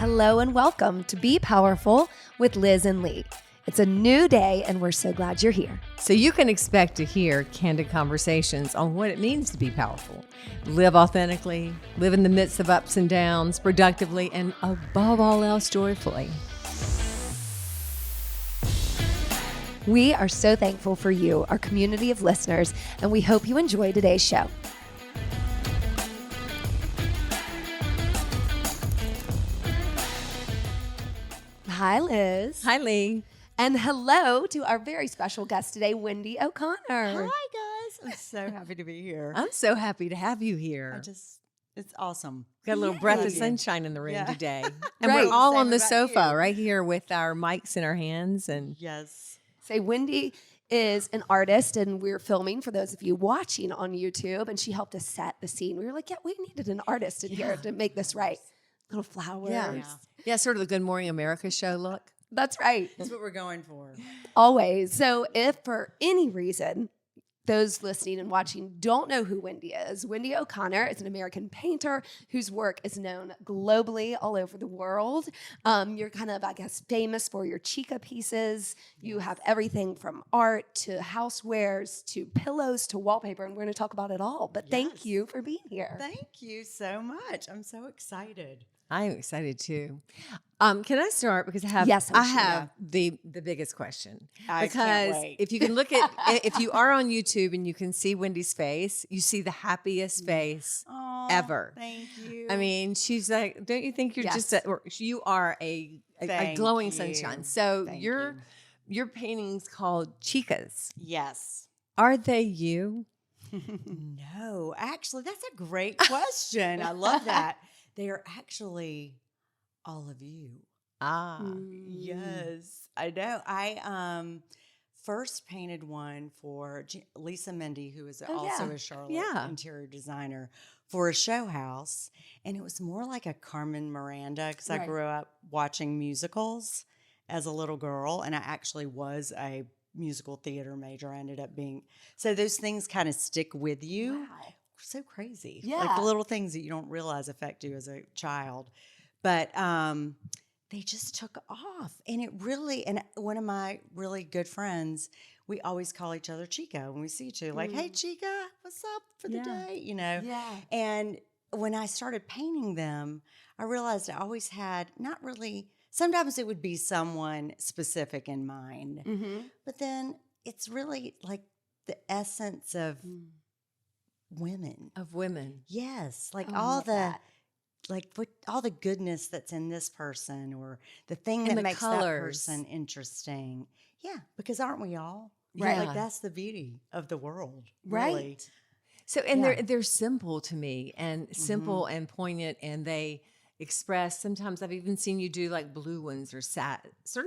Hello and welcome to Be Powerful with Liz and Lee. It's a new day and we're so glad you're here. So you can expect to hear candid conversations on what it means to be powerful. Live authentically, live in the midst of ups and downs, productively, and above all else, joyfully. We are so thankful for you, our community of listeners, and we hope you enjoy today's show. Hi, Liz. Hi, Lee. And hello to our very special guest today, Wendy O'Connor. Hi, guys. I'm so happy to be here. I'm so happy to have you here. It's awesome. Got a little breath of sunshine in the room today. And Right. we're all Same on the about sofa you. right here with our mics in our hands. And Yes. Say, Wendy is an artist, and we're filming for those of you watching on YouTube, and she helped us set the scene. We were like, yeah, we needed an artist in here to make this right. Little flowers. yeah, sort of the Good Morning America show look. That's right. That's what we're going for. Always. So if for any reason those listening and watching don't know who Wendy is, Wendy O'Connor is an American painter whose work is known globally all over the world. You're kind of, I guess, famous for your chica pieces. You have everything from art to housewares to pillows to wallpaper, and we're going to talk about it all. But thank you for being here. Thank you so much. I'm so excited. I'm excited too. Can I start because I have Yes, I'm I sure. have the biggest question. I because can't wait. if you can look at if you are on YouTube and you can see Wendy's face, you see the happiest face Aw, ever. Thank you. I mean, she's like, don't you think you're Yes. you are a Thank glowing you. sunshine. So Thank your paintings called Chicas. Yes. Are they you? No, actually, that's a great question. I love that. They are actually all of you. Ah. Yes, I know. I first painted one for Lisa Mendy, who is also a Charlotte interior designer, for a show house. And it was more like a Carmen Miranda because I grew up watching musicals as a little girl. And I actually was a musical theater major. I ended up being. So those things kind of stick with you. Wow. So crazy. Yeah. Like the little things that you don't realize affect you as a child. But they just took off. And it really, and one of my really good friends, we always call each other Chica when we see each other. Like, hey, Chica, what's up for the day? You know? Yeah. And when I started painting them, I realized I always had not really, sometimes it would be someone specific in mind. Mm-hmm. But then it's really like the essence of women. Of women. Yes, like I all love the that. all the goodness that's in this person, or the thing And that the makes colors. that person interesting. Yeah, because aren't we all? Right. Like that's the beauty of the world, Right. really. So, and Yeah. they're simple to me, and simple and poignant, and they express. Sometimes I've even seen you do like blue ones or sad,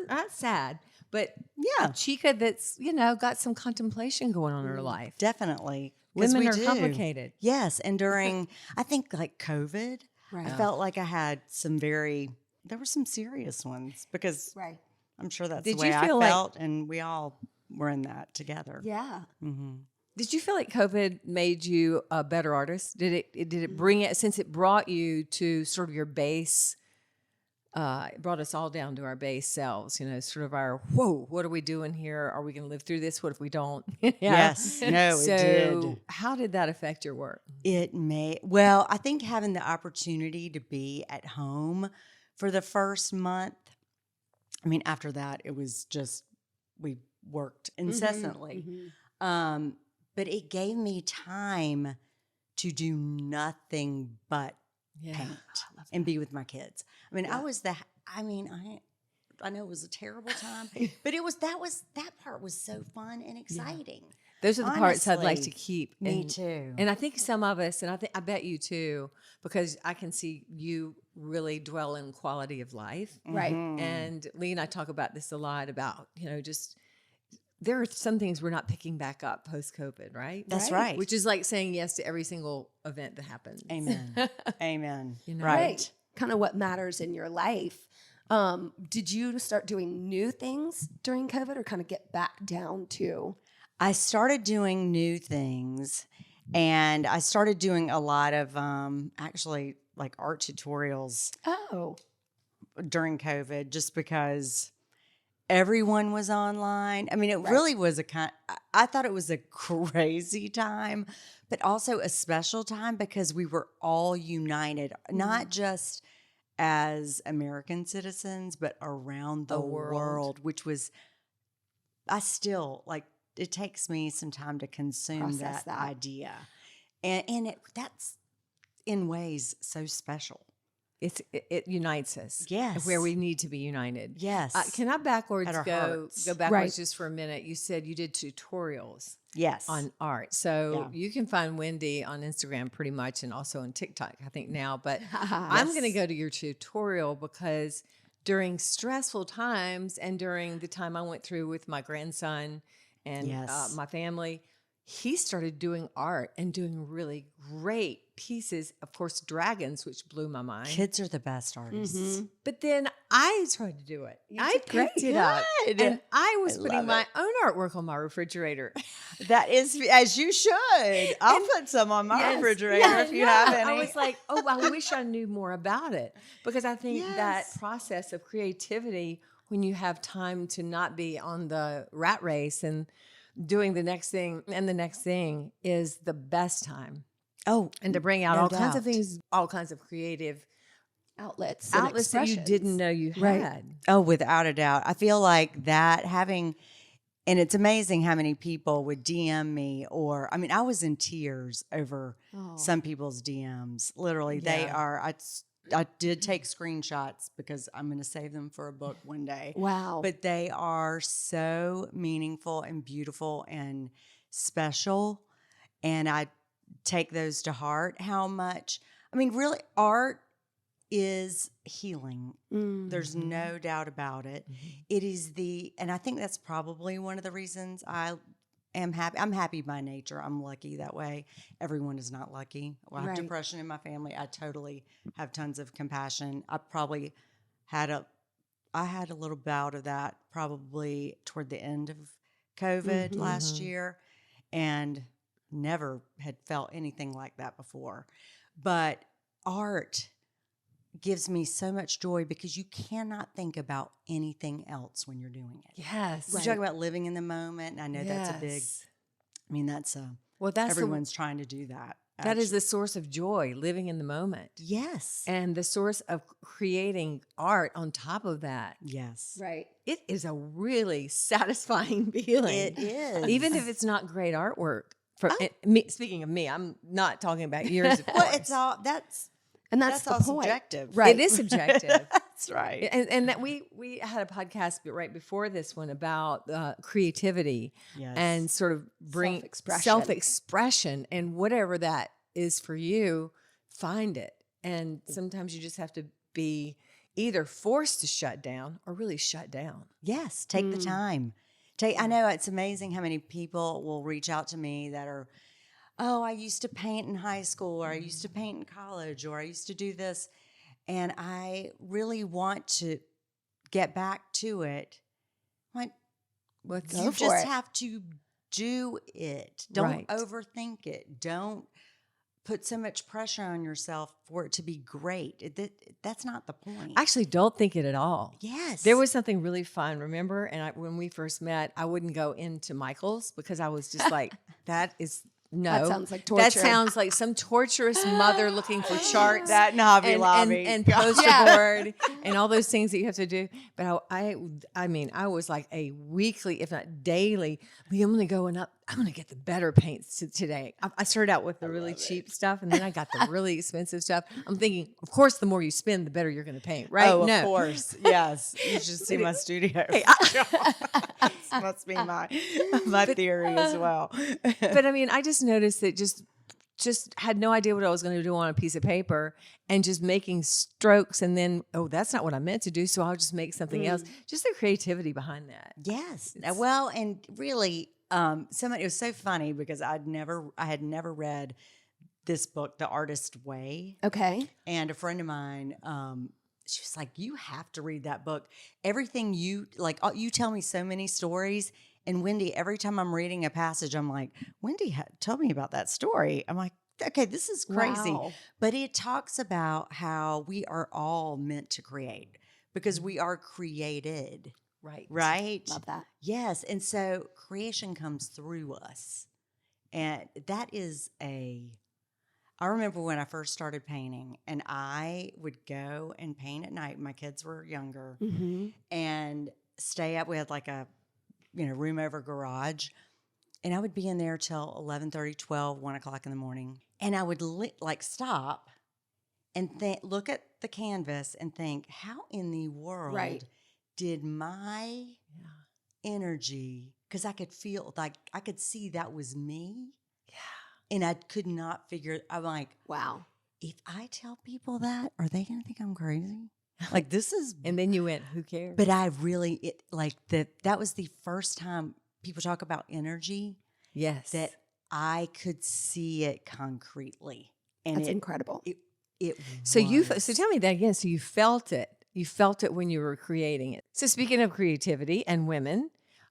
not sad, but Yeah, a chica that's got some contemplation going on in her life. definitely. 'Cause Women we are do. complicated. Yes, and during I think like COVID, Right. I felt like I had there were some serious ones because Right. I'm sure that's Did the way you I feel like- felt, and we all were in that together. Yeah. Mm-hmm. Did you feel like COVID made you a better artist? Did it bring it, since it brought you to sort of your base? It brought us all down to our base selves, sort of our, whoa, what are we doing here? Are we going to live through this? What if we don't? Yes, no, So it did. how did that affect your work? Well, I think having the opportunity to be at home for the first month, I mean, after that, it was just, we worked incessantly. But it gave me time to do nothing but paint and be with my kids. I mean, I know it was a terrible time, but that part was so fun and exciting. Those are the parts I'd like to Honestly, keep. Me And- too. And I think some of us, and I bet you too, because I can see you really dwell in quality of life. Right. And Lee and I talk about this a lot about, just there are some things we're not picking back up post-COVID, right? That's right. Which is like saying yes to every single event that happens. Amen. Amen. know? Right. Kind of what matters in your life. Did you start doing new things during COVID or kind of get back down to? I started doing new things, and I started doing a lot of actually like art tutorials Oh, during COVID just because everyone was online. I mean, it really was I thought it was a crazy time, but also a special time because we were all united, not just as American citizens, but around the world, which was, I still like, it takes me some time to consume that idea. And that's in ways so special. It unites us. Yes. Where we need to be united. Yes. Can I go backwards just for a minute? You said you did tutorials. Yes. On art. So you can find Wendy on Instagram pretty much, and also on TikTok, I think now. But I'm going to go to your tutorial because during stressful times and during the time I went through with my grandson and my family, he started doing art and doing really great pieces. Of course, dragons, which blew my mind. Kids are the best artists. Mm-hmm. But then I tried to do it. I picked it up. And I was putting my own artwork on my refrigerator. That is, as you should. I'll put some on my refrigerator if you have any. I was like, I wish I knew more about it. Because I think that process of creativity, when you have time to not be on the rat race and doing the next thing and the next thing, is the best time. Oh, and to bring out all kinds of things, all kinds of creative outlets that you didn't know you had. Oh, without a doubt. I feel like that and it's amazing how many people would DM me I was in tears over some people's DMs. Literally, they are, I did take screenshots because I'm going to save them for a book one day. Wow. But they are so meaningful and beautiful and special. And I take those to heart. How much, really, art is healing. Mm-hmm. There's no doubt about it. Mm-hmm. It is and I think that's probably one of the reasons I am happy. I'm happy by nature. I'm lucky that way. Everyone is not lucky. I have depression in my family. I totally have tons of compassion. I probably had a little bout of that probably toward the end of COVID last year, and never had felt anything like that before. But art gives me so much joy because you cannot think about anything else when you're doing it. Yes. You talk about living in the moment, and I know that's a big, that's everyone's trying to do that. That is the source of joy, living in the moment. Yes. And the source of creating art on top of that. Yes. Right. It is a really satisfying feeling. It is. Even if it's not great artwork. Speaking of me, I'm not talking about yours. Well, it's all that's the all point. Subjective. Right. It is subjective. That's right. And that we had a podcast right before this one about creativity and sort of bring self-expression, and whatever that is for you, find it. And sometimes you just have to be either forced to shut down or really shut down. Yes. Take the time. I know it's amazing how many people will reach out to me that are, I used to paint in high school, or I used to paint in college, or I used to do this. And I really want to get back to it. Like, you just have to do it. Don't overthink it. Don't put so much pressure on yourself for it to be great. That's not the point. Actually, don't think it at all. Yes. There was something really fun, remember? And when we first met, I wouldn't go into Michael's because I was just like, that sounds like torture. That sounds like some torturous mother looking for charts. That and Hobby Lobby. And poster board and all those things that you have to do. But I was like a weekly, if not daily, I'm going to go I'm going to get the better paints today. I started out with the really cheap stuff, and then I got the really expensive stuff. I'm thinking, of course, the more you spend, the better you're going to paint, right? Oh, of course. Yes. You should see my studio. Hey, this must be my theory as well. But I just noticed that just had no idea what I was going to do on a piece of paper, and just making strokes, and then, that's not what I meant to do, so I'll just make something else. Just the creativity behind that. Yes. Well, and really, it was so funny because I had never read this book, The Artist Way. Okay. And a friend of mine, she was like, you have to read that book. Everything you tell me so many stories. And Wendy, every time I'm reading a passage, I'm like, Wendy, tell me about that story. I'm like, okay, this is crazy. Wow. But it talks about how we are all meant to create. because we are created. Right. Right? Love that. Yes. And so creation comes through us. And that is I remember when I first started painting, and I would go and paint at night. My kids were younger, and stay up. We had like a, room over garage, and I would be in there till 11:30, 12, 1 o'clock in the morning. And I would stop and look at the canvas and think, how in the world did my energy, because I could feel, like I could see that was me. And I could not I'm like, wow, if I tell people that, are they going to think I'm crazy? Like, this is. And then you went, who cares? But I really, that was the first time people talk about energy. Yes. That I could see it concretely. And that's incredible. So tell me that again. So you felt it. You felt it when you were creating it. So speaking of creativity and women,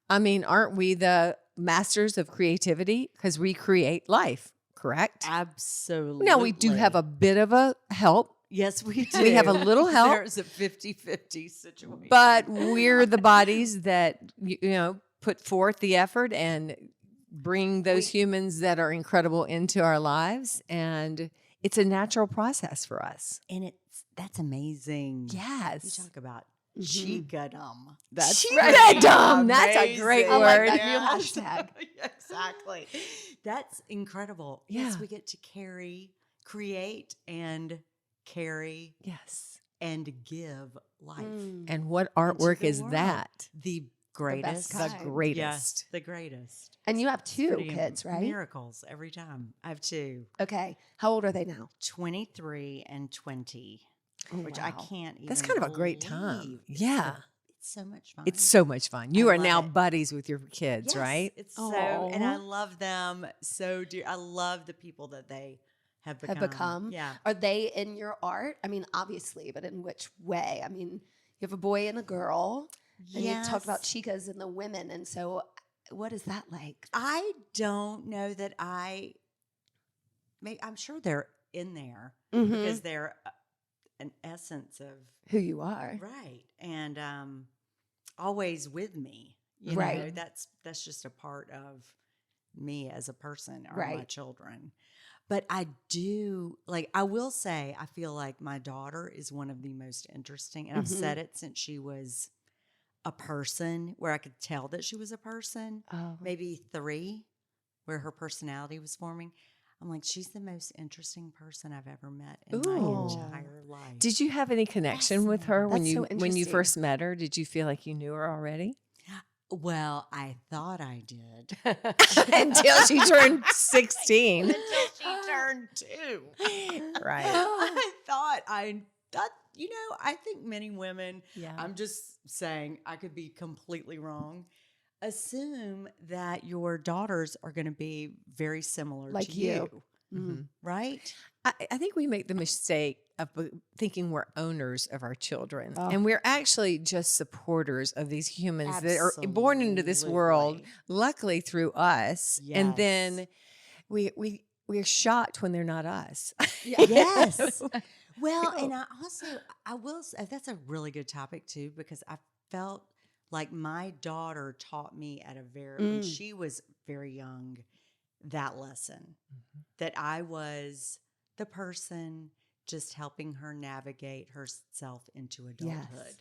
I mean, aren't we the masters of creativity because we create life, correct? Absolutely. Now, we do have a bit of a help. Yes, we do. We have a little help. There's a 50-50 situation. But we're the bodies that, put forth the effort and bring those humans that are incredible into our lives. And it's a natural process for us. And that's amazing. Yes. You talk about Chicadom. That's Chicadom. That's a great word. I like that new hashtag. Exactly. That's incredible. Yeah. Yes, we get to create and carry. Yes. And give life. And what artwork is world. that? The greatest. The best kind. greatest. Yes, the greatest. And you have two kids, right? Miracles every time. I have two. Okay. How old are they now? 23 and 20. Oh, which I can't even That's kind of a great time. Yeah. It's so much fun. It's so much fun. You I are now love it. buddies with your kids, Yes, right? It's and I love them so dear. I love the people that they have become. Yeah. Are they in your art? I mean, obviously, but in which way? I mean, you have a boy and a girl, and you talked about Chicas and the women. And so what is that like? I don't know that I'm sure they're in there because they're an essence of who you are. Right. And always with me. You Right. know, that's just a part of me as a person or Right. my children. But I will say, I feel like my daughter is one of the most interesting, and I've said it since she was a person, where I could tell that she was a person, maybe 3, where her personality was forming. I'm like, she's the most interesting person I've ever met in my entire life. Did you have any connection with her when you interesting. first met her? Did you feel like you knew her already? Well, I thought I did. Until she turned 16. Until she turned 2. Right. I think many women, Yeah. I'm just saying, I could be completely wrong, assume that your daughters are going to be very similar Like to you. Right? I think we make the mistake of thinking we're owners of our children. And we're actually just supporters of these humans that are born into this world, luckily through us. Yes. And then we're shocked when they're not us. Yes. Well, and I will say that's a really good topic too, because I felt like my daughter taught me when she was very young, that lesson, that I was the person just helping her navigate herself into adulthood. Yes.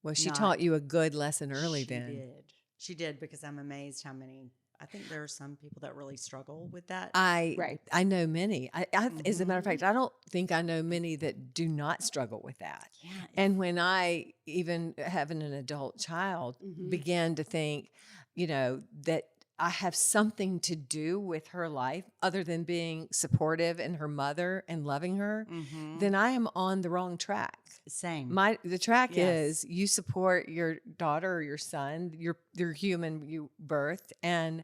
Well, she taught you a good lesson early then. She did, because I'm amazed how many. I think there are some people that really struggle with that. I know many. As a matter of fact, I don't think I know many that do not struggle with that. Yeah. And when I, even having an adult child, began to think, that I have something to do with her life other than being supportive and her mother and loving her, then I am on the wrong track. Same. The track is you support your daughter or your son, your human you birthed, and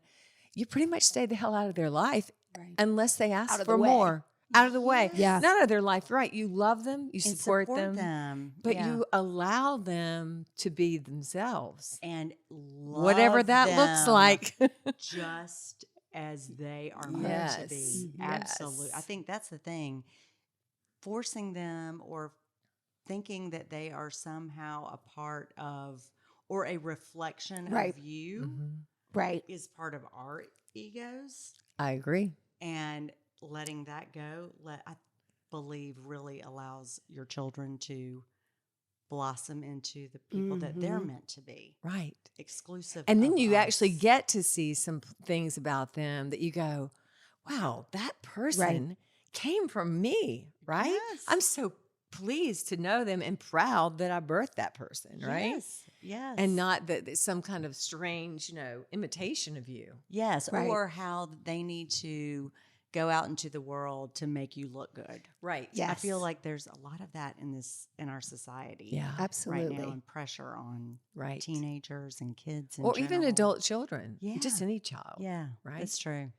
you pretty much stay the hell out of their life unless they ask for more. Out of the way. Yeah. Not out of their life, right? You love them, you support them. But yeah. you allow them to be themselves. And whatever that looks like. Just as they are meant to be. Yes. Absolutely. I think that's the thing. Forcing them or thinking that they are somehow a part of or a reflection Right. of you Right. is part of our egos. I agree. And letting that go, I believe, really allows your children to blossom into the people that they're meant to be. Right. Exclusive. And then of you us. actually get to see some things about them that you go, wow, that person came from me, right? Yes. I'm so pleased to know them and proud that I birthed that person, right? Yes. Yes. And not that it's some kind of strange, imitation of you. Yes. Right. Or how they need to go out into the world to make you look good. Right. Yes. I feel like there's a lot of that in our society. Yeah. Absolutely. Right now, and pressure on Right. teenagers and kids, Or even general. adult children. Yeah. Just any child. Yeah, Right. That's true.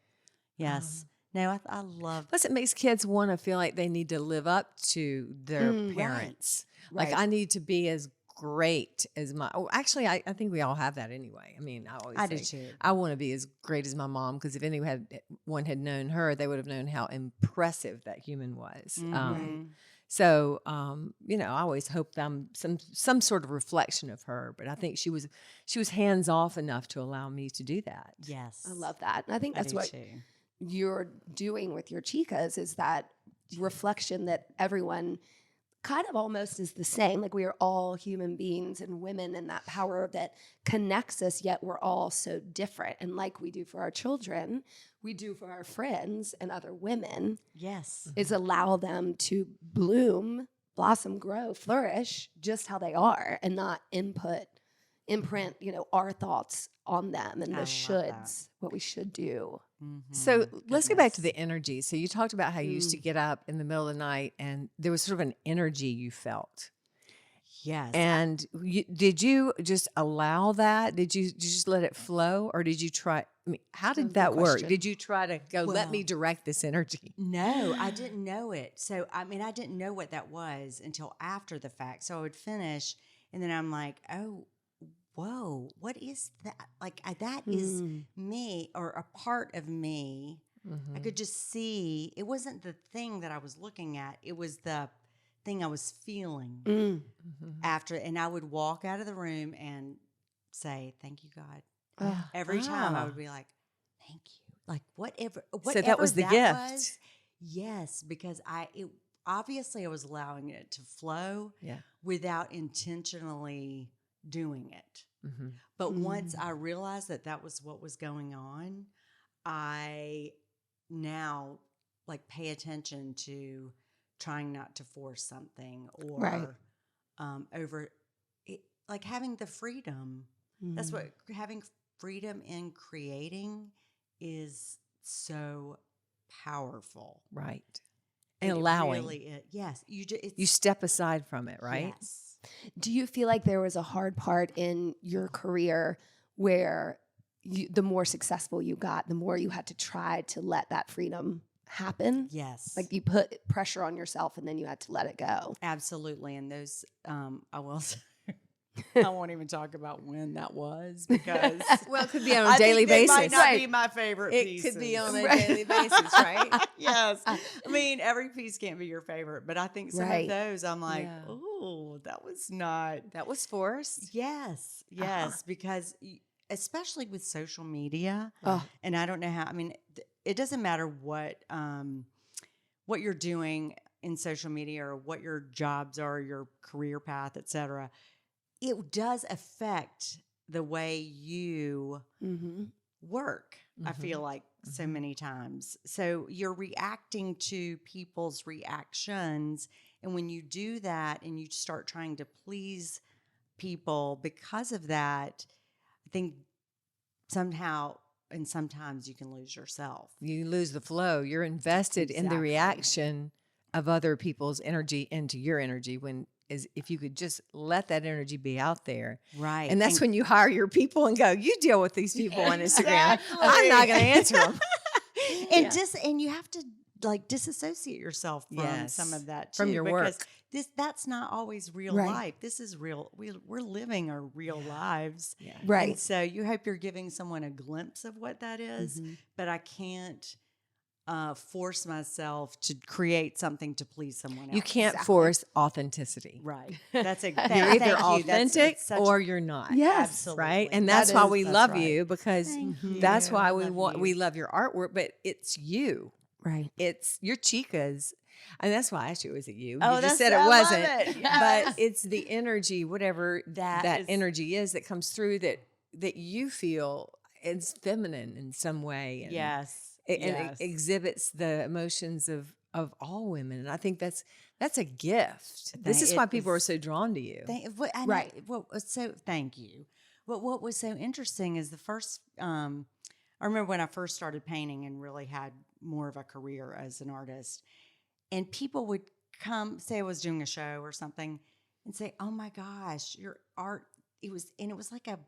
Yes. No, I love. Plus, it makes kids want to feel like they need to live up to their parents. Right. Like, I need to be as great as my. Oh, actually, I think we all have that anyway. I mean, I do say, too. I want to be as great as my mom, because if anyone had known her, they would have known how impressive that human was. So, I always hope that I'm some sort of reflection of her. But I think she was hands off enough to allow me to do that. Yes. I love that. And I think I that's do what too. you're doing with your Chicas, is that reflection that everyone kind of almost is the same. Like, we are all human beings and women, and that power that connects us, yet we're all so different. And like we do for our children, we do for our friends and other women, Yes. is allow them to bloom, blossom, grow, flourish just how they are, and not imprint, our thoughts on them and I the love shoulds, what we should do. So let's get back to the energy. So you talked about how you used to get up in the middle of the night and there was sort of an energy you felt. Yes. And did you just allow that? Did you just let it flow, or did you try? I mean, how did that work? question. Did you try to go, let me Well- direct this energy? No, I didn't know it. So, I didn't know what that was until after the fact. So I would finish and then I'm like, oh, whoa, what is that? Like, that is me, or a part of me. I could just see, it wasn't the thing that I was looking at. It was the thing I was feeling after. And I would walk out of the room and say, thank you, God. Every time I would be like, thank you. Like, whatever So that was the gift. was, yes, because obviously I was allowing it to flow without intentionally doing it. But once I realized that was what was going on, I now pay attention to trying not to force something or over it, like having the freedom. That's what having freedom in creating is so powerful. Right. And allowing. Really yes. You step aside from it, right? Yes. Do you feel like there was a hard part in your career where the more successful you got, the more you had to try to let that freedom happen? Yes. Like, you put pressure on yourself and then you had to let it go. Absolutely. And those, I will say, I won't even talk about when that was, because Well, it could be on a daily basis. Might not be my favorite It could be on a Right. daily basis, right? Yes. Every piece can't be your favorite, but I think some Right. of those I'm like, Yeah. oh, that was not. That was forced. Yes. Because especially with social media, Oh. and I don't know how, it doesn't matter what you're doing in social media or what your jobs are, your career path, etc. It does affect the way you work. I feel like so many times. So you're reacting to people's reactions. And when you do that and you start trying to please people because of that, I think somehow and sometimes you can lose yourself. You lose the flow. You're invested in the Exactly. reaction of other people's energy into your energy, when is if you could just let that energy be out there. Right. And that's when you hire your people and go, you deal with these people on Instagram. Exactly. I'm not going to answer them. And you have to disassociate yourself from some of that too, from your because work. that's not always real Right. life. This is real. We're living our real lives. Yeah. Right. And so you hope you're giving someone a glimpse of what that is, but I can't force myself to create something to please someone else. You can't force authenticity. Right. That's You're either authentic or you're not. Yes. Absolutely. Right. And that's why we love right. you, because Thank that's you. why I we love your artwork, but it's you. Right. It's your Chicas. And that's why I asked you, was it you? Oh, You just said I it love wasn't. it. Yes. But it's the energy, whatever that energy is that comes through that you feel is feminine in some way. And Yes. It exhibits the emotions of all women. And I think that's a gift. This is why people are so drawn to you. Right. Thank you. What was so interesting is the first, I remember when I first started painting and really had more of a career as an artist, and people would come, say I was doing a show or something, and say, "Oh my gosh, your art!" It was like a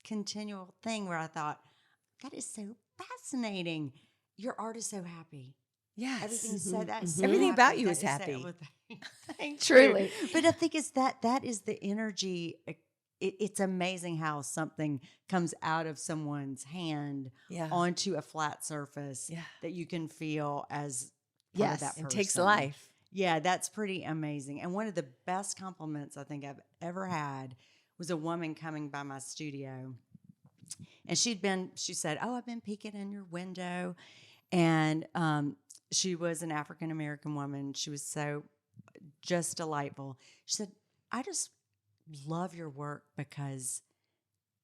continual thing where I thought, "That is so fascinating. Your art is so happy. Yes, everything said that. So everything happy. about you That is happy." Truly. But I think it's that is the energy. It's amazing how something comes out of someone's hand onto a flat surface that you can feel as part of that person. It takes life. Yeah, that's pretty amazing. And one of the best compliments I think I've ever had was a woman coming by my studio. And she said, "Oh, I've been peeking in your window." And she was an African-American woman. She was so just delightful. She said, "I just love your work because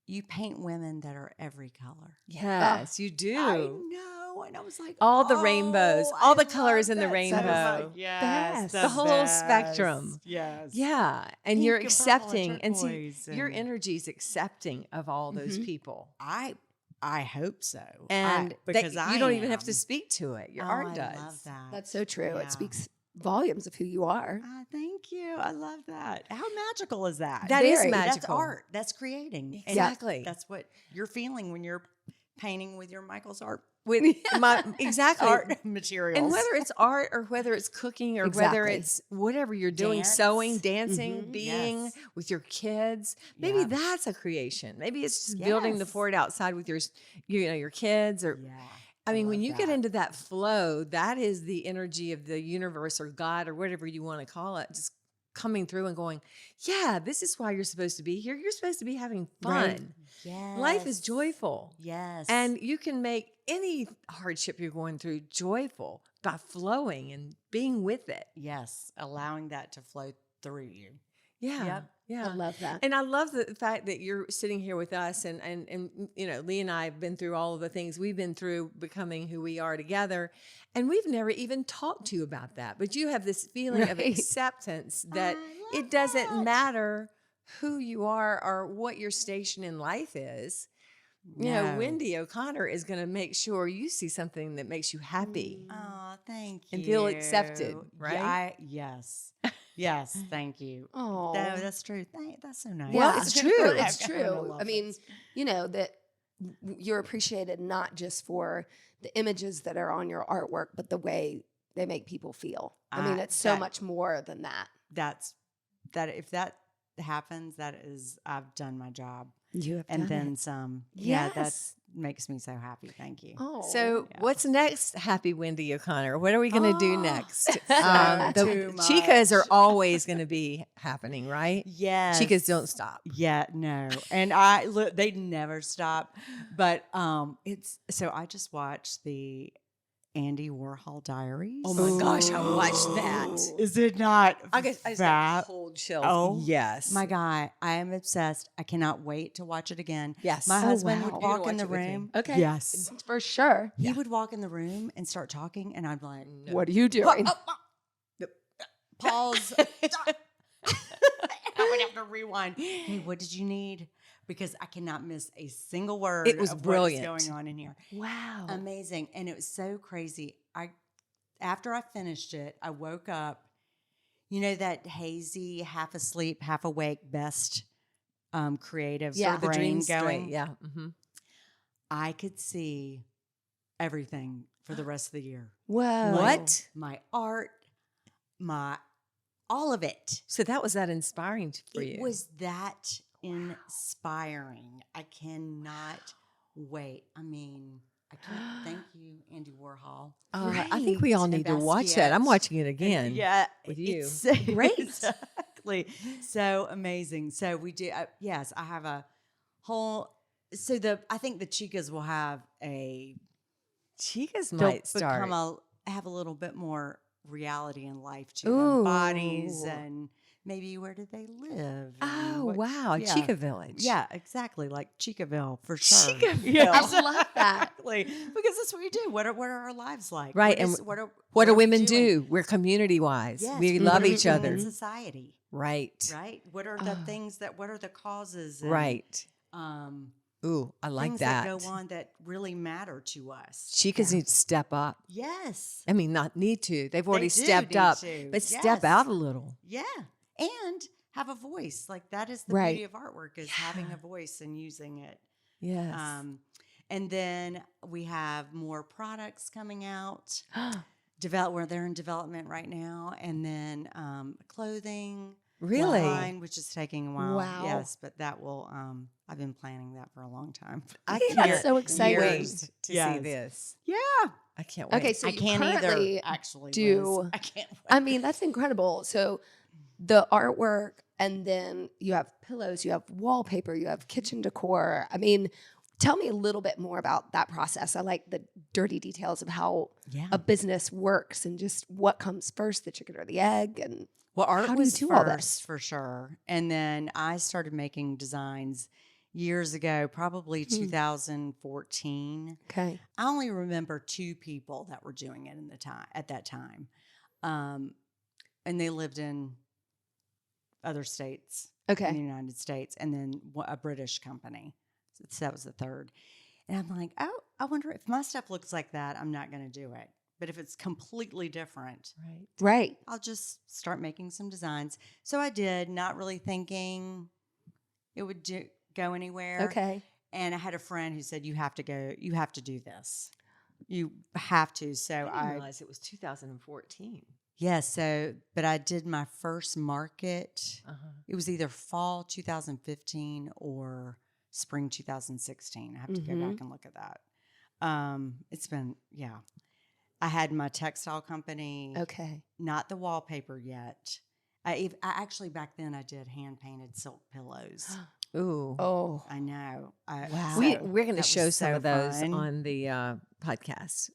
you paint women that are every color." Yes, you do. I know. And I was like, all the rainbows, all the colors in the rainbow. Yes. The whole spectrum. Yes. Yeah. And Pink you're and purple accepting. and And see, turquoise your and- energy is accepting of all those people. I hope so. And because you don't even have to speak to it. Your art does. I love that. That's so true. Yeah. It speaks volumes of who you are. Thank you. I love that. How magical is that? That is Very. magical. That's art. That's creating. And Exactly. that's what you're feeling when you're painting with your Michael's art With exactly. art materials. And whether it's art or whether it's cooking or whether Exactly. it's whatever you're doing, Dance. sewing, dancing, Mhm. being Yes. with your kids, maybe Yeah. that's a creation. Maybe it's just building the Yes. fort outside with your kids or Yeah. I mean, when love you get that. into that flow, that is the energy of the universe or God or whatever you want to call it, just coming through and going, yeah, this is why you're supposed to be here. You're supposed to be having fun. Right. Yes. Life is joyful. Yes. And you can make any hardship you're going through joyful by flowing and being with it. yes, allowing that to flow through you. Yeah. Yep. Yeah. I love that. And I love the fact that you're sitting here with us and you know, Lee and I have been through all of the things we've been through becoming who we are together. And we've never even talked to you about that. But you have this feeling of Right. acceptance that I love it doesn't that. matter who you are or what your station in life is. You know, No. Wendy O'Connor is going to make sure you see something that makes you happy. Oh, thank you. And feel accepted, right? Yeah, yes. Yes, thank you. Oh, No, that's true. That's so nice. Well, it's true. It's I true. love I mean, it. you know, that you're appreciated not just for the images that are on your artwork, but the way they make people feel. I mean, it's so that- much more than that. If that happens, I've done my job. You have And then some. Yeah, that Yes. makes me so happy. Thank you. Oh, So, Yeah. what's next, Happy Wendy O'Connor? What are we going to do Oh, next? so The too Chicas are much. always going to be happening, right? Yes. Chicas don't stop. Yeah, no. And look, they never stop. But I just watched the Andy Warhol Diaries. Oh my gosh, I watched that. Is it not? I just got fab- cold chills. Oh, yes. My guy, I am obsessed. I cannot wait to watch it again. Yes. My Oh, husband wow. would You're gonna walk in watch the it with me. room. Okay. Yes. for sure. He would walk in the room and start talking, and I'd be like, What are you doing? pause. I would have to rewind. Hey, what did you need? Because I cannot miss a single word. It was of brilliant. What is going on in here. Wow. Amazing. And it was so crazy. After I finished it, I woke up, you know, that hazy, half asleep, half awake, best creative Yeah. The brain dream going. straight. Yeah. Mm-hmm. I could see everything for the rest of the year. Whoa. What? My art, all of it. So that was that inspiring for It you. was that inspiring. I cannot wait. I mean, I can't thank you, Andy Warhol. I think we all need to watch that. I'm watching it again. With you. Great. Exactly. So amazing. So we do. Yes, I have a whole. So I think the Chicas will have Chicas might start. Have a little bit more reality in life to them, bodies, and maybe where do they live? Oh, wow. Yeah. Chica Village. Yeah, exactly. Like Chicaville for sure. Chicaville. I love that. Exactly. Because that's what we do. What are our lives like? Right. What do women do? We're community-wise. Yes, we love each other. In society. Right. Right. What are the things what are the causes? And, right. Ooh, I like things that go on that really matter to us. Chicas need to step up. Yes. I mean, not need to. They've already stepped up, but step out a little. Yeah. And have a voice. Like that is the beauty of artwork is having a voice and using it. Yes. And then we have more products coming out. Where they're in development right now. And then clothing. Really? Line, which is taking a while. Wow. Yes, but that will I've been planning that for a long time. I can't so excited wait to see this. Yeah. I can't wait. Okay, so I can't either actually do. I can't wait. I mean, that's incredible. So the artwork, and then you have pillows, you have wallpaper, you have kitchen decor. I mean, tell me a little bit more about that process. I like the dirty details of how a business works and just what comes first, the chicken or the egg. And well, art how was do you do all first for sure. And then I started making designs years ago, probably 2014. Okay. I only remember 2 people that were doing it at that time. And they lived in other states in the United States, and then a British company. So that was the third. And I'm like, oh, I wonder if my stuff looks like that, I'm not going to do it. But if it's completely different, right, I'll just start making some designs. So I did, not really thinking it would go anywhere. Okay. And I had a friend who said, you have to do this. You have to. So I didn't realize it was 2014. Yes. So, but I did my first market. It was either fall 2015 or spring 2016. I have to go back and look at that. It's been, I had my textile company. Okay. Not the wallpaper yet. I actually, back then, I did hand-painted silk pillows. Ooh. Oh. I know. Wow. We're going to show some of those on the podcast.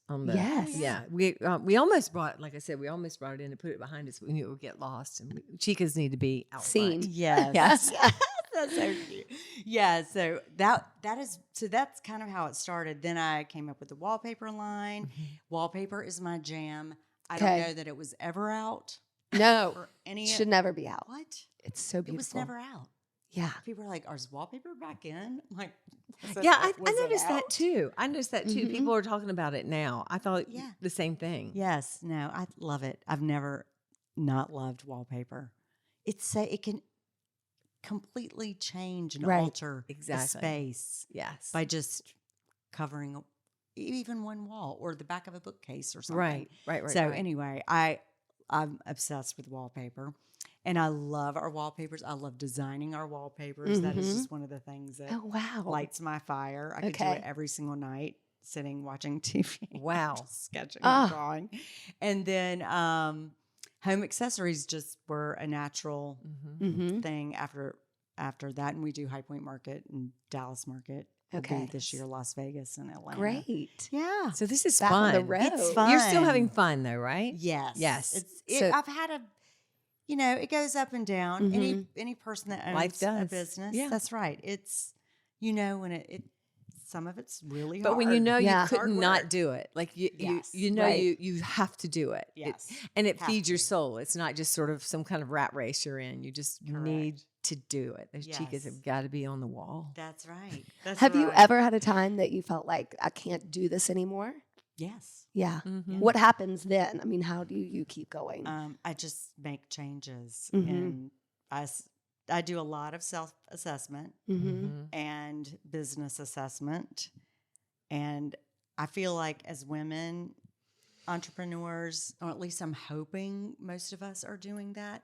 We almost brought, like I said, we almost brought it in to put it behind us. We knew it would get lost, and Chicas need to be out seen. front. Yes. That's so cute. Yeah, so that's kind of how it started. Then I came up with the wallpaper line. Wallpaper is my jam. I don't know that it was ever out. No, for any should never be out. What? It's so beautiful. It was never out. Yeah. People are like, "Is wallpaper back in?" I'm like, I noticed that too. People are talking about it now. I thought the same thing. Yes. No, I love it. I've never not loved wallpaper. It can completely change and alter a space. Yes. By just covering even one wall or the back of a bookcase or something. Right. So anyway, I'm obsessed with wallpaper. And I love our wallpapers. I love designing our wallpapers. That is just one of the things that lights my fire. I could do it every single night, sitting, watching TV. Wow. Just sketching and drawing. And then home accessories just were a natural thing after that. And we do High Point Market and Dallas Market. We'll be this year, Las Vegas and Atlanta. Great. Yeah. So this is back fun. on the road. It's fun. You're still having fun though, right? Yes. I've had it goes up and down. Any person that owns a business, that's right. It's, when it some of it's really but hard. when you could hard not work. do it, like you have to do it. Yes. It feeds your soul. It's not just sort of some kind of rat race you're in. You just need to do it. Those Chicas have got to be on the wall. That's right. Have you ever had a time that you felt like I can't do this anymore? Yes. Yeah. What happens then? I mean, how do you keep going? I just make changes, and I do a lot of self-assessment and business assessment, and I feel like as women entrepreneurs, or at least I'm hoping most of us are doing that.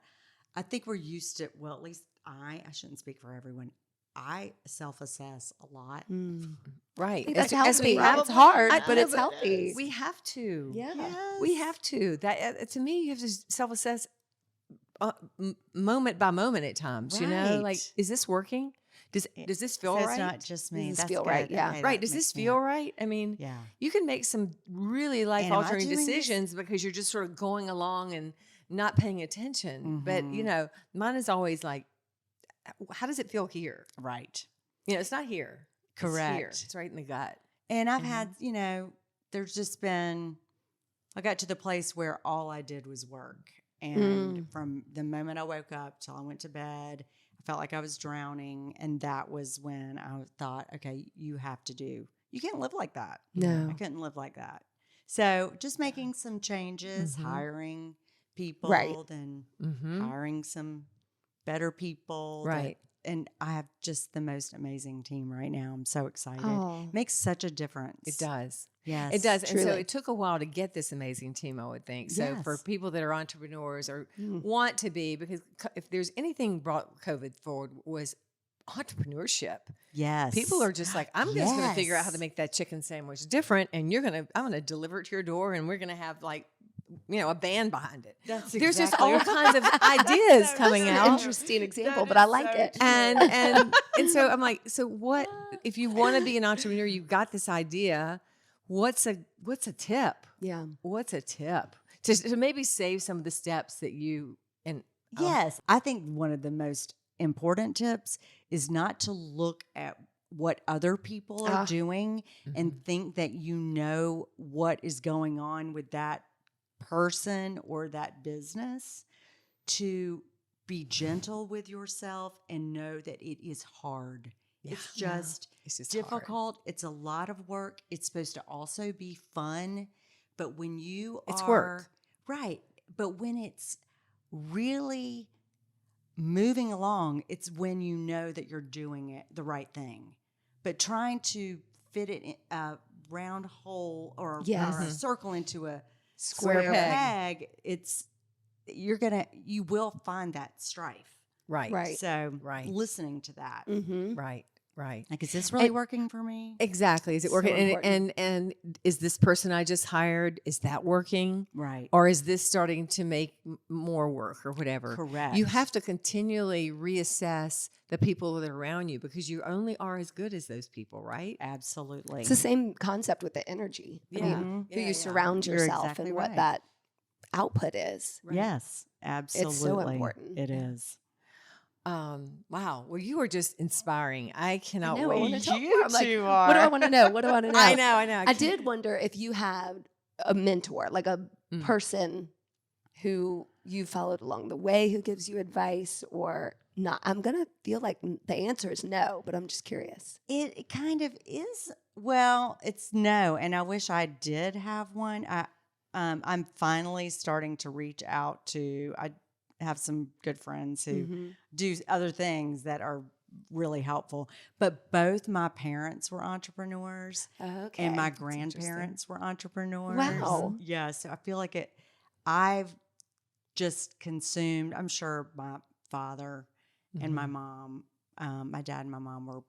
I think we're used to. Well, at least I shouldn't speak for everyone. I self-assess a lot. Right. I think that's As healthy. we have- It's hard, I but know, it's healthy. We have to. Yeah. We have to. That to me, you have to self-assess moment by moment at times. You know, like, Right. is this working? Does this feel So right? it's not just me. Does this That's feel good. right? Yeah. Okay, Right. that Does makes this me feel happy. right? I mean, Yeah. you can make some really life am I altering doing this? decisions because you're just sort of going along and not paying attention. But, you Mhm. know, mine is always like, how does it feel here? Right. You know, it's not here. Correct. It's here. It's right in the gut. And I've had, there's just been, I got to the place where all I did was work. And from the moment I woke up till I went to bed, I felt like I was drowning. And that was when I thought, okay, you can't live like that. No. I couldn't live like that. So just making some changes, hiring people, Right. then hiring some better people. Right. And I have just the most amazing team right now. I'm so excited. Oh. Makes such a difference. It does. Yes. It does. And so truly. it took a while to get this amazing team, I would think. So for Yes. people that are entrepreneurs or want to be, because if there's anything brought COVID forward was entrepreneurship. Yes. People are just like, I'm just going to figure out how to Yes. make that chicken sandwich different. And I'm going to deliver it to your door and we're going to have like, a band behind it. That's There's just exactly all kinds of ideas coming That's an out. interesting example, That but I is like so it. true. And so I'm like, so what if you want to be an entrepreneur, you've got this idea, what's a tip? Yeah. What's a tip to maybe save some of the steps that you and Yes. I think one of the most important tips is not to look at what other people are doing and think that you know what is going on with that person or that business, to be gentle with yourself and know that it is hard. It's just just difficult. It's a lot of work. It's supposed to also be fun. But when It's work. Right. But when it's really moving along, it's when you know that you're doing it the right thing. But trying to fit it in a round hole or a circle into a square peg, you will find that strife. Right. Right. So Right. listening to that. Right. Right. Like, is this really working for me? Exactly. Is it So working? important. And is this person I just hired, is that working? Right. Or is this starting to make more work or whatever? Correct. You have to continually reassess the people that are around you because you only are as good as those people, right? Absolutely. It's the same concept with the energy. I mean, who you surround You're yourself exactly and what right. that output is. Yes, absolutely. important. It is. Wow. Well, you are just inspiring. I cannot I know, I wait. wanna talk You more. I'm like, two what do I are. want to know? What do I want to know? I know. I I did wonder if you had a mentor, like a person who you followed along the way who gives you advice or not. I'm going to feel like the answer is no, but I'm just curious. It kind of is. Well, it's no, and I wish I did have one. I'm finally starting to reach out to. I have some good friends who do other things that are really helpful. But both my parents were entrepreneurs, Okay. and my grandparents were entrepreneurs. Wow. Yeah, so I feel like I've just consumed. I'm sure my father and my mom, my dad and my mom were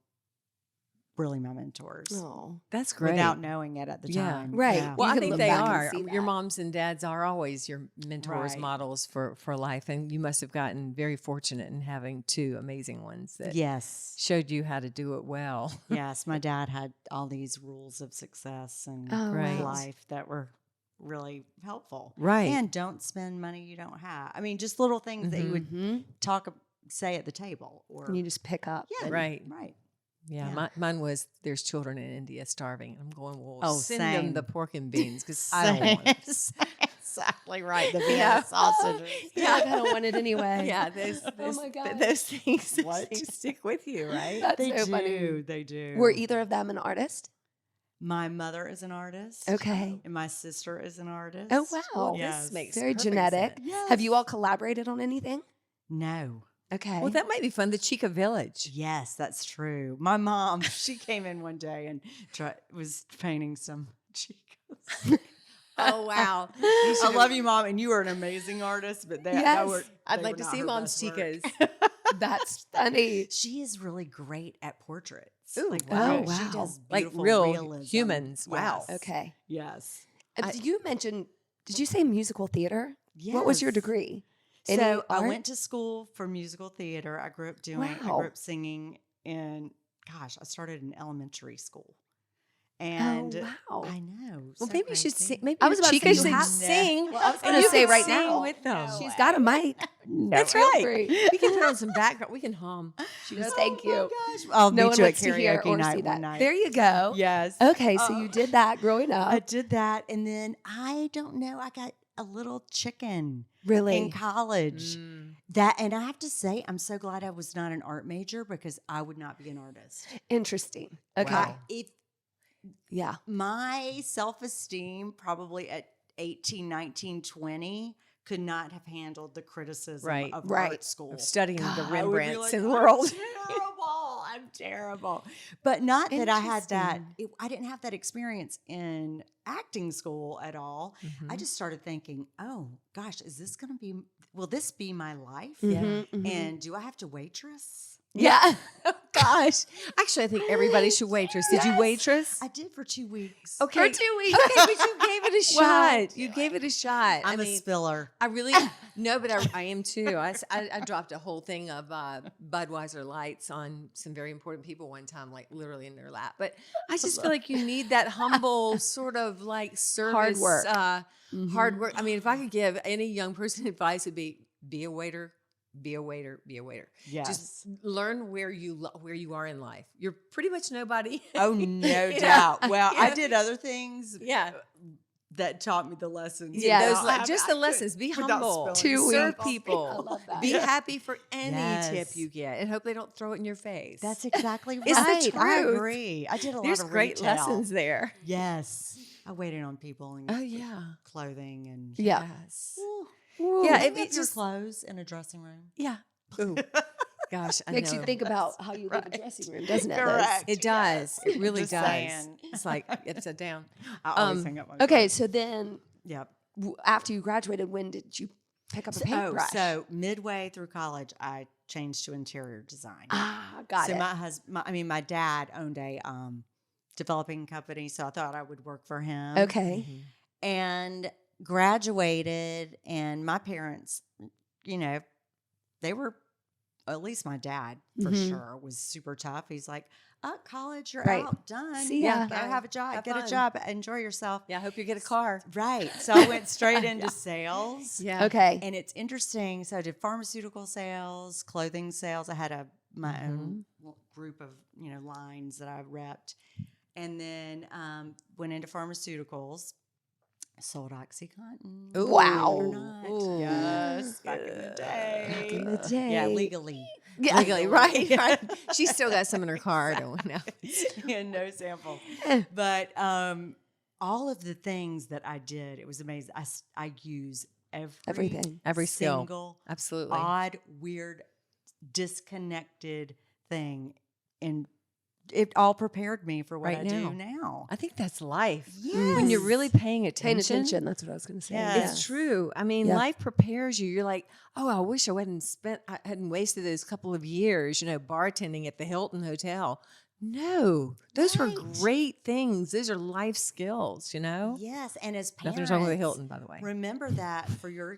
really my mentors. Oh, That's great. Without knowing it at the Yeah. time. right. Yeah. Well, You I can think look they back and are. see Your that. moms and dads are always your mentors, Right. models for life. And you must have gotten very fortunate in having two amazing ones that Yes. showed you how to do it well. Yes. My dad had all these rules of success and Right. life that were really helpful. Right. And don't spend money you don't have. I mean, just little things that you would say at the table, or And you just pick up. yeah, and- Right. right. Yeah, Yeah. Mine was there's children in India starving. I'm going, well, Oh, send same. them the pork and beans because I don't want it. Exactly right. The Vienna Yeah. sausages. You're like, I don't want it anyway. Yeah, those my God. those things What? just stick with you, right? That's They so do. funny. They do. Were either of them an artist? My mother is an artist. Okay. And my sister is an artist. Oh, wow. Well, Yes. this makes Very perfect genetic. sense. Have you all collaborated on anything? No. Okay. Well, that might be fun. The Chica Village. Yes, that's true. My mom, she came in one day and was painting some chicas. Oh wow! I love you, Mom, and you are an amazing artist. But Yes. were, I'd they like were to not see her Mom's best work. Chicas. That's funny. She is really great at portraits. Ooh, wow. She does Like beautiful real realism. humans. Wow. Yes. Okay. Yes. You mentioned, did you say musical theater? Yes. What was your degree? Any So I art? went to school for musical theater. I grew up singing in, I started in elementary school. And wow. I know. Well, so maybe you should crazy. sing. Maybe I was about to say Chicas you should have- sing. Well, I was and going to you say could right sing now. with them. She's got a mic. That's Feel right. free. We can put on some background. We can hum. She goes, thank you. Oh my gosh. I'll No meet one you at wants to hear karaoke or night see one that. night. There you go. Yes. Okay, so you did that growing I up. did that. And then I don't know, I got a little chicken Really? in college. And I have to say, I'm so glad I was not an art major because I would not be an artist. Interesting. Okay. Wow. If Yeah. my self-esteem probably at 18, 19, 20 could not have handled the criticism Right. of Right. art school. Of studying the God, I would be Rembrandts like, in the "I'm world. terrible. I'm terrible. But not that I had that. Interesting. I didn't have that experience in acting school at all. I just started thinking, oh gosh, will this be my life? Mhm, mhm. And do I have to waitress? Yeah. Oh, gosh. Actually, I think everybody should waitress. Did you Yes. waitress? I did for 2 weeks. Okay. For 2 weeks. Okay, but you gave it a Wow. shot. You gave it a shot. I'm I a mean, spiller. I really no, but I am too. I dropped a whole thing of Budweiser lights on some very important people one time, like literally in their lap. But I just feel like you need that humble sort of like service, work. hard work. I mean, if I could give any young person advice, it'd be a waiter. Be a waiter. Be a waiter. Yes. Just learn where you are in life. You're pretty much nobody. Oh, no Yeah. doubt. Well, I Yeah. did other things Yeah. that taught me the lessons. Yeah. Those just the lessons. Be without humble. spilling Serve stuff. people. I love that. Be happy for any Yes. tip you get, and hope they don't throw it in your face. That's exactly right. It's the I truth. agree. I did a There's lot of great retail. lessons there. Yes. I waited on people and Oh yeah. clothing and Yeah. Yes. Ooh. Yeah, Hang it up your just clothes in a dressing room. yeah. Ooh. Gosh, I Makes know. you think about how you leave a dressing room, doesn't it? Liz? Correct. It does. It really Just does. saying. It's like upside down. I always hang up my Okay, clothes. so then Yep. after you graduated, when did you pick up a paintbrush? So midway through college, I changed to interior design. Got so it. my dad owned a developing company, so I thought I would work for him. Okay. And graduated, and my parents, they were, at least my dad for Mhm. sure, was super tough. He's like, college, you're Right. out, done. See ya. Go have a job, Have get fun. a job, enjoy yourself. Yeah, I hope you get a car. Right. So I went straight into sales. Yeah. Okay. And it's interesting. So I did pharmaceutical sales, clothing sales. I had my own group of lines that I repped, and then went into pharmaceuticals. Sold OxyContin. Ooh. Wow. Or not. Ooh. Yes, back in the day. Back in the day. Yeah, legally. Yeah. Legally, right? She's still got some in her car. Don't know. Yeah, no sample. But all of the things that I did, it was amazing. I use Everything. Every skill. single Absolutely. odd, weird, disconnected thing, and it all prepared me for what Right I now. do now. I think that's life. When you're really paying attention. Paying attention. That's what I was going to say. Yeah. It's true. I mean, Yeah. life prepares you. You're like, oh, I wish I hadn't wasted those couple of years, bartending at the Hilton Hotel. No, those were Right. great things. Those are life skills, Yes, and as parents, Nothing's wrong with the Hilton, by the way. remember that for your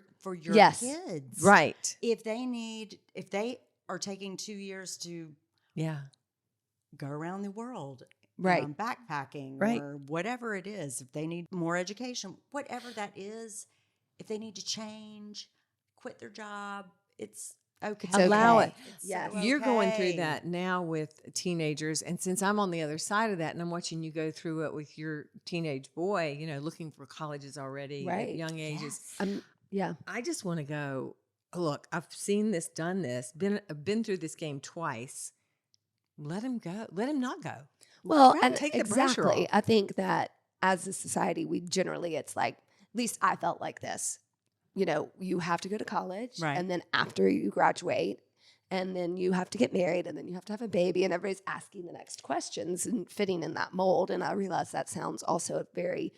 Yes. kids, Right. If they are taking 2 years to Yeah. go around the world, Right. backpacking, Right. or whatever it is, if they need more education, whatever that is, if they need to change, quit their job, it's okay. Allow it. It's Yes. so You're going through okay. that now with teenagers. And since I'm on the other side of that and I'm watching you go through it with your teenage boy, looking for colleges already Right. at young ages. Yeah. I just want to go, look, I've seen this, done this, been through this game twice. Let him go. Let him not go. Well, Right. and Take the pressure exactly. off. I think that as a society, it's like, at least I felt like this. You have to go to college, Right. and then after you graduate, and then you have to get married, and then you have to have a baby, and everybody's asking the next questions and fitting in that mold. And I realize that sounds also a very,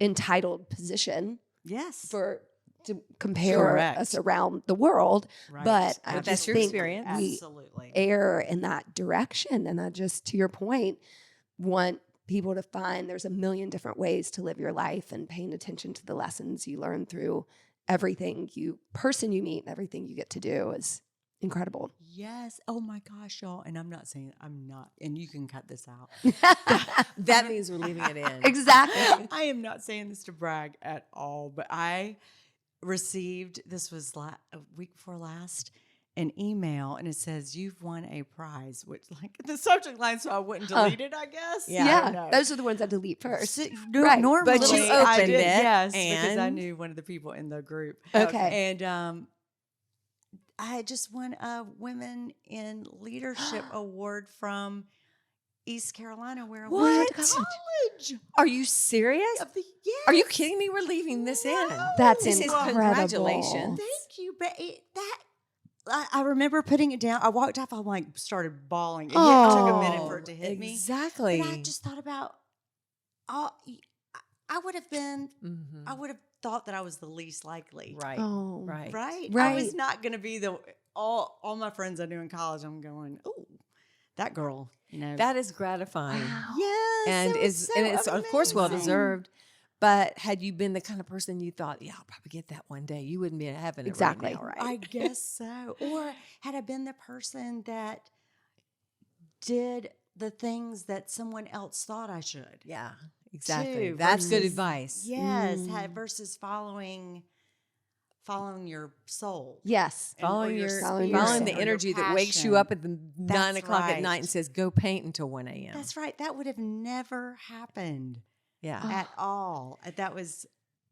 entitled position Yes. for to compare Correct. us around the world, Right. but I That's just your think experience. we Absolutely. err in that direction. And I just, to your point, want people to find there's a million different ways to live your life, and paying attention to the lessons you learn through everything person you meet and everything you get to do is incredible. Yes. Oh my gosh, y'all. And I'm not, and you can cut this out. That means we're leaving it in. Exactly. I am not saying this to brag at all, but I received, this was a week before last, an email, and it says, "You've won a prize," which like the subject line, so I wouldn't delete it, I guess. Yeah. I don't know. Those are the ones I delete first. Right. Normally, But you I opened did, it, yes, because I and- knew one of the people in the group. Okay. And I just won a Women in Leadership Award from East Carolina, where I went to What? college. Are you serious? Yes. Are you kidding me? We're leaving this in. That's This is incredible. congratulations. Thank you. But I remember putting it down. I walked off. I like started bawling. It took a minute for it to hit me. Exactly. But I just thought about, I would have been, I would have thought that I was the least likely. Right. Oh. Right. Right. I Right. was not going to be all my friends I knew in college. I'm going, oh, that girl, you know. That is gratifying. Wow. yes. And it's of course well amazing. deserved. But had you been the kind of person you thought, yeah, I'll probably get that one day, you wouldn't be having it Exactly. right now, right? I guess so. Or had I been the person that did the things that someone else thought I should? Yeah, exactly. Too, That's good versus- advice. Yes, versus following your soul. Yes. And- or Following spirit following or the your energy that wakes you passion. up at the 9 o'clock at right. night and says, go paint until 1 a.m. That's right. That would have never happened Yeah. at all. That was,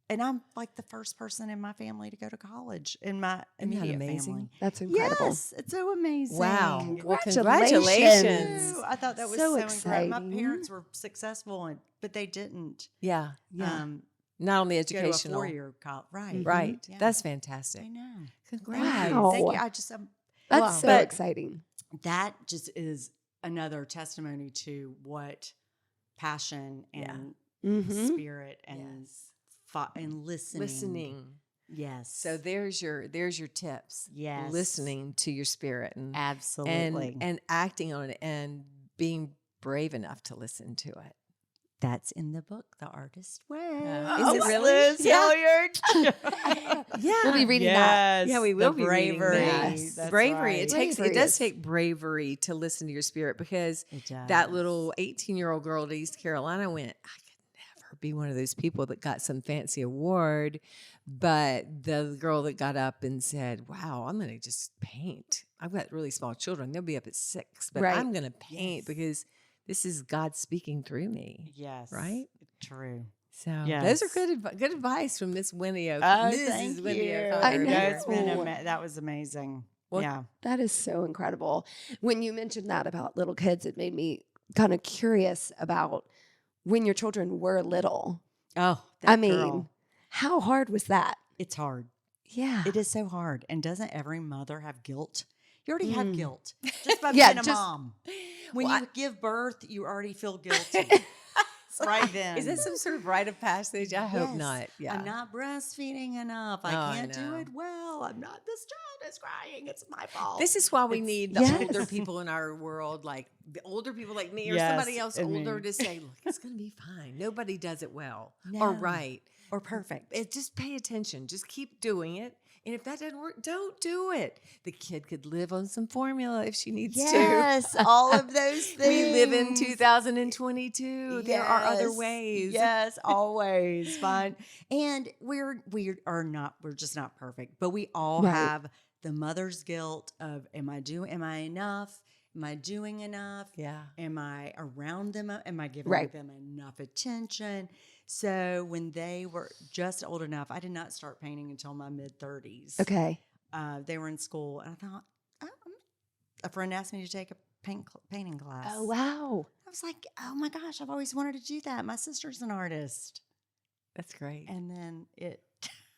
and I'm like the first person in my family to go to college in my Isn't that immediate amazing? family. That's incredible. Yes, it's so amazing. Wow. Well, Congratulations. congratulations. I thought that was So so incredible. My exciting. parents were successful, but they didn't Yeah. Not only go to a educational. 4-year college. Right. Right. Yeah. That's fantastic. I know. Congrats. Wow. Thank you. That's Wow. so But- exciting. That just is another testimony to what passion and Mm-hmm. spirit and and listening. Yes. So there's your tips. Yes. Listening to your spirit and Absolutely. and acting on it and being brave enough to listen to it. That's in the book, The Artist Way. Is it really? Liz Yeah. Hilliard. Yeah. We'll be reading that. Yeah, we will be reading bravery. that. That's Bravery. right. It does take bravery to listen to your spirit, because It does. that little 18-year-old girl to East Carolina went, I could never be one of those people that got some fancy award. But the girl that got up and said, wow, I'm going to just paint. I've got really small children. They'll be up at 6, but Right. I'm going to paint because this is God speaking through me. Yes. Right? True. So Yes. those are good advice from Miss Winnie Oh, Mrs. thank Winnie you. O'Connor. I know. That's been that was amazing. Well, yeah. That is so incredible. When you mentioned that about little kids, it made me kind of curious about when your children were little. Oh, I mean, how hard was that? it's hard. Yeah. It is so hard. And doesn't every mother have guilt? You already have guilt just by Yeah, being a just- mom. When Well, you give birth, you already feel guilty. Right then. Is that some sort of rite of passage? I hope Yes. not. Yeah. I'm not breastfeeding enough. Oh, I I can't do know. it well. I'm not. This child is crying. It's my fault. This is why we It's- need the Yes. older people in our world, like the older people like me or Yes, somebody else and older me. to say, look, it's going to be fine. Nobody does it well No. or right. or perfect. Just pay attention. Just keep doing it. And if that doesn't work, don't do it. The kid could live on some formula if she needs Yes, all of those to. things. We live in 2022. There are other Yes, ways. Yes, always fine. And we're just not perfect, but we all Right. have the mother's guilt of am I enough? Am I doing enough? Yeah. Am I around them? Am I giving Right. them enough attention? So when they were just old enough, I did not start painting until my mid-30s. Okay. They were in school, and I thought, a friend asked me to take a painting class. Oh, wow. I was like, oh my gosh, I've always wanted to do that. My sister's an artist. That's great. And then it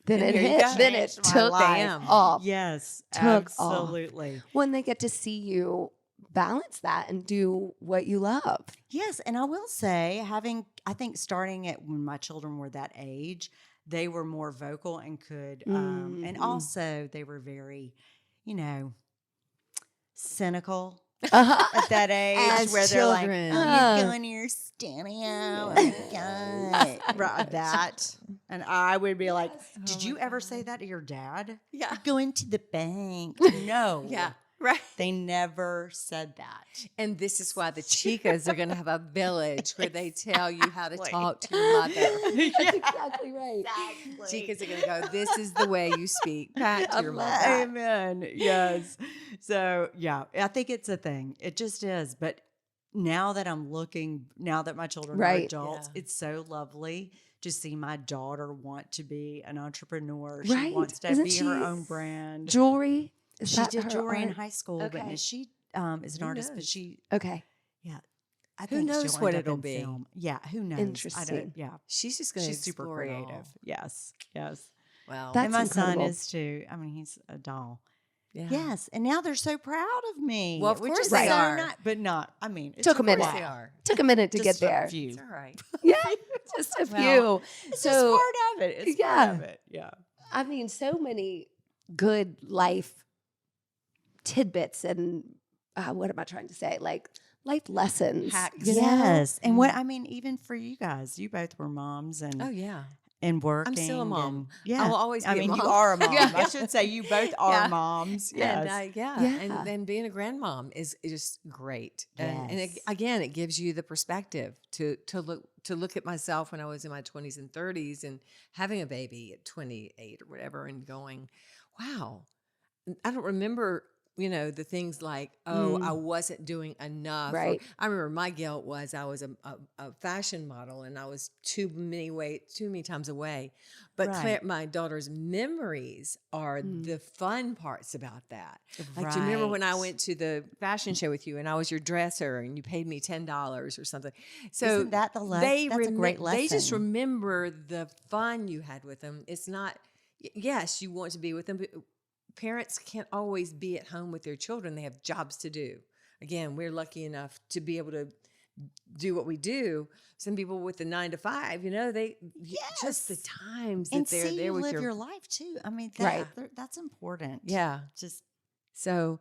Then And it here you hit. go. Then it Changed my took life. off. yes, Took off. absolutely. When they get to see you balance that and do what you love. Yes, and I will say, I think starting at when my children were that age, they were more vocal and could, and also they were very, cynical at that age, As where children. they're like, "Oh, you're going to your studio, oh my god," right, that, and I would be like, "Did you ever say that to your dad? Yeah. You're going to the bank." No, Yeah. Right. they never said that. And this is why the Chicas are going to have a village where they tell you how to talk to your mother. That's exactly right. Chicas are going to go, this is the way you speak back to your mother. Amen. Yes. So, yeah, I think it's a thing. It just is. But now that my children are adults, it's so lovely to see my daughter want to be an entrepreneur. She wants to be her own brand. Jewelry? She did jewelry in high school, Okay. but she is an artist, but she, Okay. I Who think knows she'll what end up it'll in be. film. Yeah, who knows? Interesting. She's just going to She's super creative. Yes. Wow. That's and my incredible. son is too. I mean, he's a doll. Yeah. Yes, and now they're so proud of me. Well, of which course is they so are. but not. I mean, it Took a minute. while. They are. Took a minute to Just get a there. few. It's all right. Yeah, just a Well, few. It's So, just part of it. It's part of it. Yeah. I mean, so many good life tidbits and what am I trying to say? Like life lessons. Hacks. you know? Yes, and what I mean, even for you guys, you both were moms and Oh, yeah. and working. I'm still a mom. and- yeah, I will always be I a mean, you mom. are a mom. Yeah. I should say you both are Yeah. moms. Yes. And Yeah. and then being a grandmom is just great. And Yes. again, it gives you the perspective to look at myself when I was in my 20s and 30s and having a baby at 28 or whatever and going, wow, I don't remember, the things like, I wasn't doing enough. Right. Or, I remember my guilt was I was a fashion model and I was too many times away. But Right. Claire, my daughter's memories are the fun parts about that. Like, do you remember when I Right. went to the fashion show with you and I was your dresser and you paid me $10 or something? So Isn't that the lesson? That's a great lesson. They just remember the fun you had with them. It's not, yes, you want to be with them, but parents can't always be at home with their children. They have jobs to do. Again, we're lucky enough to be able to do what we do. Some people with the 9 to 5, they just the times that and they're see there you with live your life too. I mean, that's important. Yeah. Just So,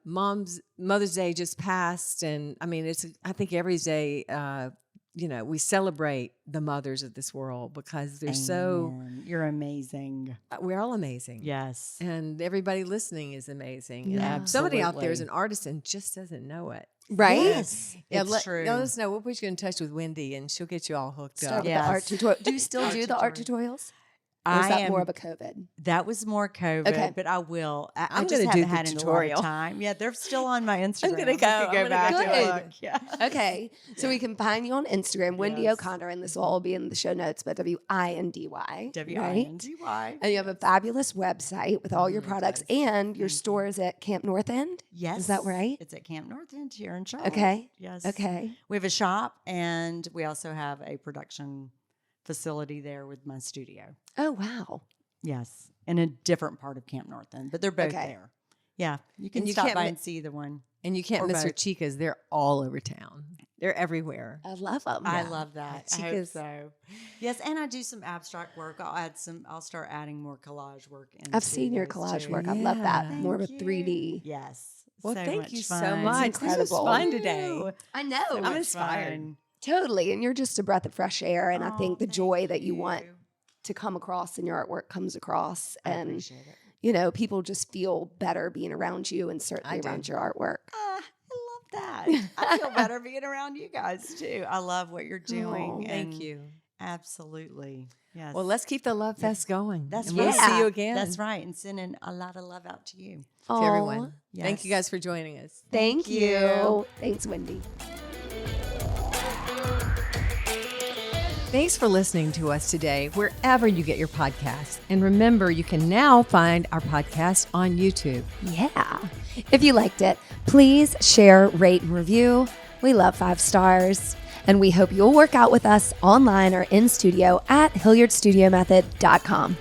Mother's Day just passed. And I mean, I think every day, we celebrate the mothers of this world because they're Amen. You're amazing. we're all amazing. Yes. And everybody listening is amazing. Yeah. And somebody out there is Absolutely. an artist and just doesn't know it. Right? Yes. It's let true. us know. We'll put you in touch with Wendy and she'll get you all hooked Start up. with Yes. the art tutorial. Do you still Art do the art tutorials? Or is I that am more of a COVID? That was more COVID, Okay. but I will. I I'm just gonna do haven't the had a lot tutorial. of time. Yeah, they're still on my Instagram. gonna You go. could I'm gonna back go. and Good. look. Yeah. Okay. So we can find you on Instagram, Wendy Yes. O'Connor, and this will all be in the show notes, but WINDY. Right? WINDY. And you have a fabulous website with all your products, Yes. and your store is at Camp North End. Yes. Is that right? It's at Camp North End here in Charlotte. Okay. Yes. Okay. We have a shop and we also have a production facility there with my studio. Oh, wow. Yes. In a different part of Camp North End, but they're both Okay. there. Yeah. You can And you stop can't by mi- and see either one. And you can't Or miss her both. Chicas. They're all over town. They're everywhere. I love them. I love that. I hope Chicas. so. Yes, and I do some abstract work. I'll start adding more collage work in. I've seen your collage work. I love that. Yeah. More of a Thank you. 3D. Yes. Well, so thank much you so fun. much. This was incredible. fun today. I know. So I'm much inspired. fun. Totally. And you're just a breath of fresh air. And I Oh, think the thank joy that you want to come across in your artwork comes across. I And, appreciate it. people just feel better being around you and certainly I do. around your artwork. I love that. I feel better being around you guys too. I love what you're doing. Oh, and Thank you. Absolutely. Yes. Well, let's keep the Love Fest going. That's and we'll right. see you again. That's right. And sending a lot of love out to you. To Aw, everyone. Thank you Yes. guys for joining us. Thank Thank you. you. Thanks, Wendy. Thanks for listening to us today, wherever you get your podcasts. And remember, you can now find our podcast on YouTube. Yeah. If you liked it, please share, rate, and review. We love 5 stars. And we hope you'll work out with us online or in studio at HilliardStudioMethod.com.